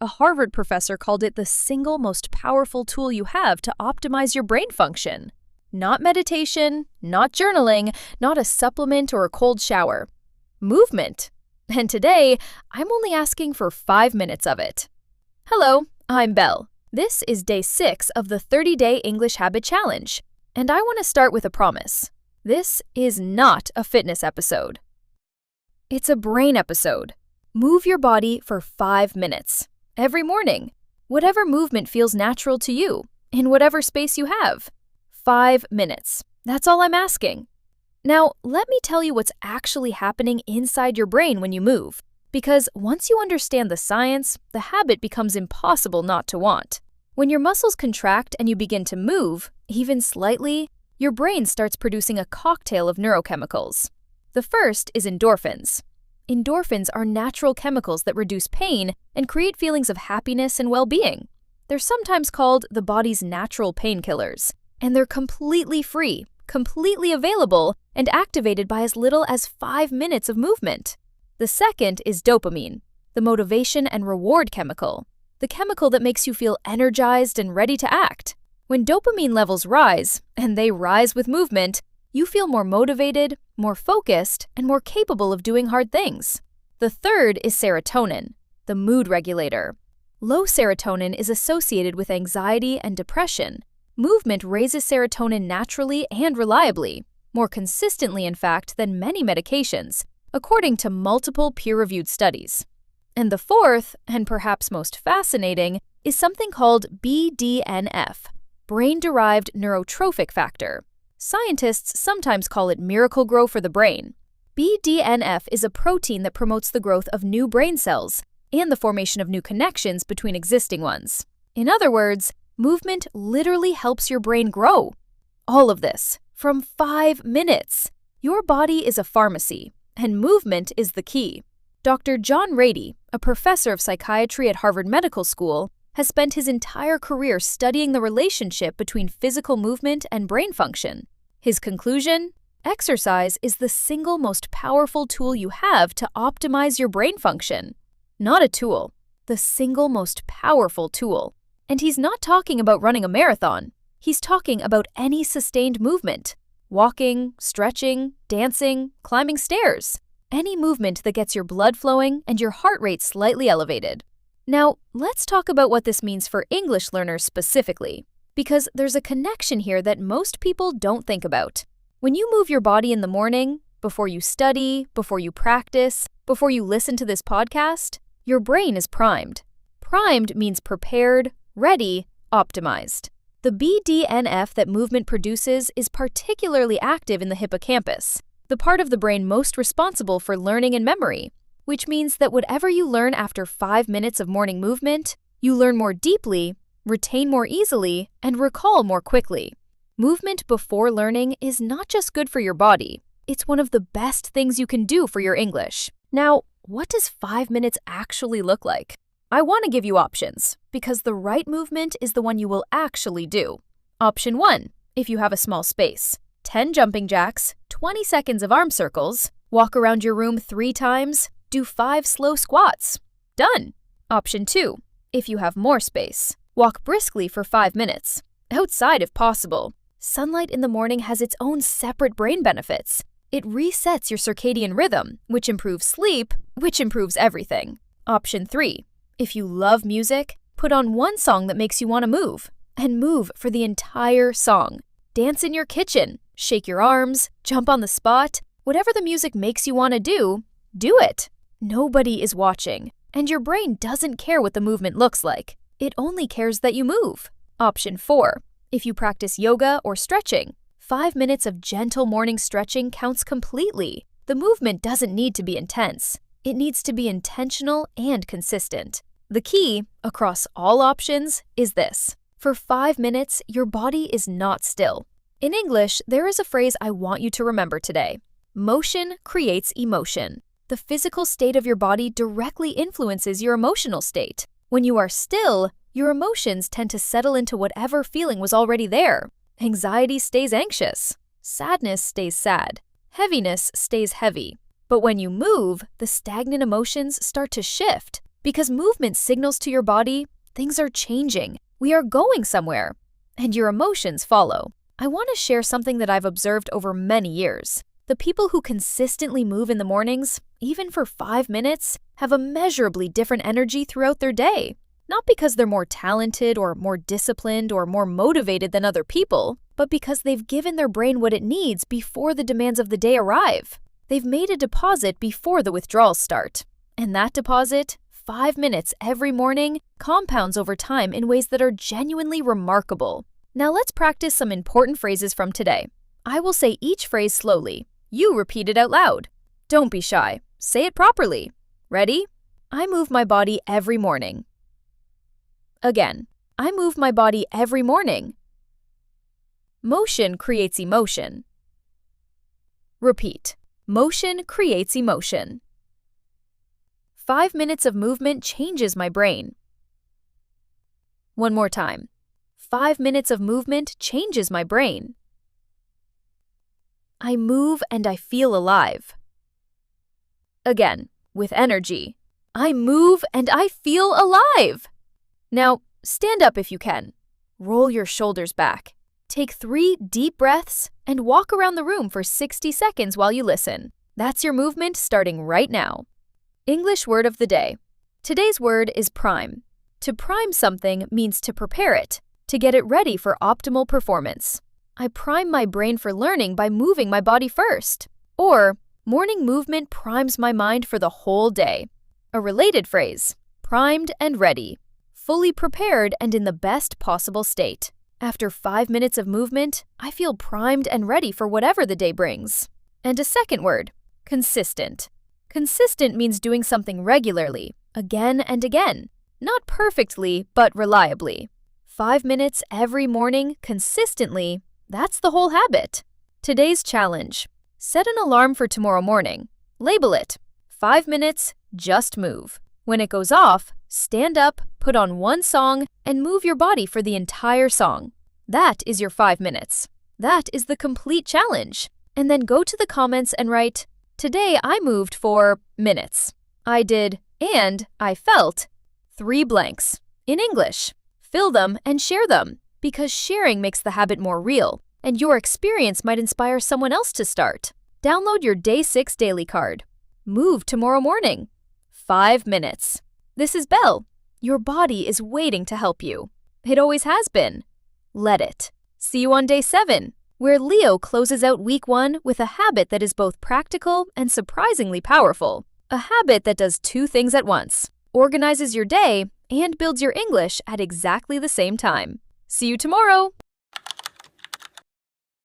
A Harvard professor called it the single most powerful tool you have to optimize your brain function. Not meditation, not journaling, not a supplement or a cold shower. Movement. And today, I'm only asking for 5 minutes of it. Hello, I'm Belle. This is day 6 of the 30-day English Habit Challenge, and I want to start with a promise. This is not a fitness episode. It's a brain episode. Move your body for 5 minutes. Every morning. Whatever movement feels natural to you, in whatever space you have. 5 minutes. That's all I'm asking. Now, let me tell you what's actually happening inside your brain when you move. Because once you understand the science, the habit becomes impossible not to want. When your muscles contract and you begin to move, even slightly, your brain starts producing a cocktail of neurochemicals. The first is endorphins. Endorphins are natural chemicals that reduce pain and create feelings of happiness and well-being. They're sometimes called the body's natural painkillers, and they're completely free, completely available, and activated by as little as 5 minutes of movement. The second is dopamine, the motivation and reward chemical, the chemical that makes you feel energized and ready to act. When dopamine levels rise, and they rise with movement, you feel more motivated, more focused, and more capable of doing hard things. The third is serotonin, the mood regulator. Low serotonin is associated with anxiety and depression. Movement raises serotonin naturally and reliably, more consistently in fact than many medications, according to multiple peer-reviewed studies. And the fourth, and perhaps most fascinating, is something called BDNF, brain-derived neurotrophic factor. Scientists sometimes call it Miracle-Grow for the brain. BDNF is a protein that promotes the growth of new brain cells and the formation of new connections between existing ones. In other words, movement literally helps your brain grow. All of this from 5 minutes. Your body is a pharmacy, and movement is the key. Dr. John Rady, a professor of psychiatry at Harvard Medical School, has spent his entire career studying the relationship between physical movement and brain function. His conclusion? Exercise is the single most powerful tool you have to optimize your brain function. Not a tool, the single most powerful tool. And he's not talking about running a marathon. He's talking about any sustained movement. Walking, stretching, dancing, climbing stairs. Any movement that gets your blood flowing and your heart rate slightly elevated. Now, let's talk about what this means for English learners specifically, because there's a connection here that most people don't think about. When you move your body in the morning, before you study, before you practice, before you listen to this podcast, your brain is primed. Primed means prepared, ready, optimized. The BDNF that movement produces is particularly active in the hippocampus, the part of the brain most responsible for learning and memory, which means that whatever you learn after 5 minutes of morning movement, you learn more deeply, retain more easily, and recall more quickly. Movement before learning is not just good for your body, it's one of the best things you can do for your English. Now, what does 5 minutes actually look like? I want to give you options, because the right movement is the one you will actually do. Option 1, if you have a small space. 10 jumping jacks, 20 seconds of arm circles, walk around your room 3 times, do 5 slow squats. Done. Option 2, if you have more space. Walk briskly for 5 minutes. Outside if possible. Sunlight in the morning has its own separate brain benefits. It resets your circadian rhythm, which improves sleep, which improves everything. Option 3, if you love music, put on one song that makes you want to move, and move for the entire song. Dance in your kitchen, shake your arms, jump on the spot. Whatever the music makes you want to do it. Nobody is watching, and your brain doesn't care what the movement looks like. It only cares that you move. Option 4, if you practice yoga or stretching, 5 minutes of gentle morning stretching counts completely. The movement doesn't need to be intense. It needs to be intentional and consistent. The key, across all options, is this. For 5 minutes, your body is not still. In English, there is a phrase I want you to remember today. Motion creates emotion. The physical state of your body directly influences your emotional state. When you are still, your emotions tend to settle into whatever feeling was already there. Anxiety stays anxious. Sadness stays sad. Heaviness stays heavy. But when you move, the stagnant emotions start to shift. Because movement signals to your body things are changing, we are going somewhere, and your emotions follow. I want to share something that I've observed over many years. The people who consistently move in the mornings, even for 5 minutes, have immeasurably different energy throughout their day. Not because they're more talented or more disciplined or more motivated than other people, but because they've given their brain what it needs before the demands of the day arrive. They've made a deposit before the withdrawals start. And that deposit, 5 minutes every morning, compounds over time in ways that are genuinely remarkable. Now let's practice some important phrases from today. I will say each phrase slowly. You repeat it out loud. Don't be shy. Say it properly. Ready? I move my body every morning. Again, I move my body every morning. Motion creates emotion. Repeat. Motion creates emotion. 5 minutes of movement changes my brain. One more time. 5 minutes of movement changes my brain. I move and I feel alive. Again, with energy. I move and I feel alive. Now, stand up if you can. Roll your shoulders back. Take 3 deep breaths and walk around the room for 60 seconds while you listen. That's your movement starting right now. English word of the day. Today's word is prime. To prime something means to prepare it, to get it ready for optimal performance. I prime my brain for learning by moving my body first. Or, morning movement primes my mind for the whole day. A related phrase, primed and ready. Fully prepared and in the best possible state. After 5 minutes of movement, I feel primed and ready for whatever the day brings. And a second word, consistent. Consistent means doing something regularly, again and again. Not perfectly, but reliably. 5 minutes every morning, consistently, that's the whole habit. Today's challenge. Set an alarm for tomorrow morning. Label it. 5 minutes, just move. When it goes off, stand up, put on one song, and move your body for the entire song. That is your 5 minutes. That is the complete challenge. And then go to the comments and write, today I moved for minutes. I did, and I felt 3 blanks. In English. Fill them and share them, because sharing makes the habit more real, and your experience might inspire someone else to start. Download your Day 6 daily card. Move tomorrow morning. 5 minutes. This is Belle. Your body is waiting to help you. It always has been. Let it. See you on Day 7, where Leo closes out week 1 with a habit that is both practical and surprisingly powerful. A habit that does 2 things at once, organizes your day, and builds your English at exactly the same time. See you tomorrow!